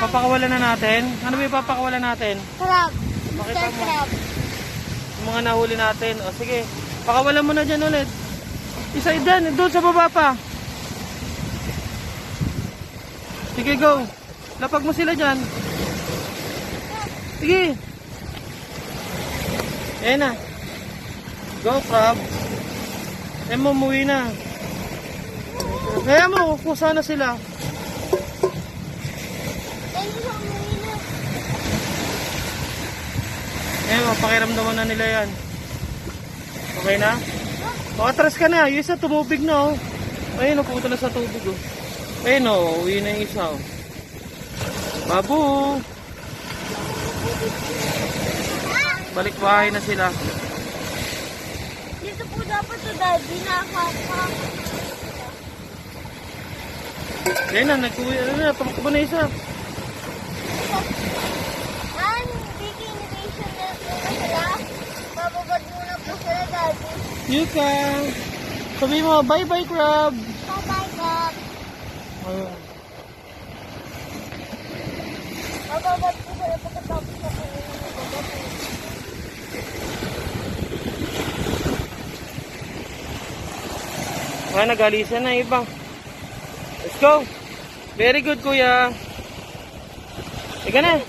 Papakawalan na natin. Ano ba ipapakawalan natin? Crab. Pakita Mr. mo. Crab. Yung mga nahuli natin. O sige, pakawalan mo na dyan ulit. Isa dyan, doon sa baba pa. Sige, go. Lapag mo sila dyan. Sige. Ayan na. Go, crab. Ayan mo, umuwi na. Kaya mo, kusa na sila. Ayun sa umuwi na. Ayan mo, pakiramdaman na nila yan. Okay na? Atras ka na. Yung isa tumubig na, oh. Ayun, pupunta na sa tubig, oh. Ayun, oh. Uwi na yung isa, oh. Babu. Balik bahay na sila. Dito po dapat to daddy nakaka. Ayun na, nag-uwi. Ano na, tumakbo na isa. Vacation na po na sila. Bababad muna po sila daddy. Yuka. Sabi mo, bye-bye, crab. Bye-bye, Bob. Ayun. Bababad po sila pagkatapos na po yung bababad. Nagalisan na iba. Let's go. Very good, kuya. Ika na.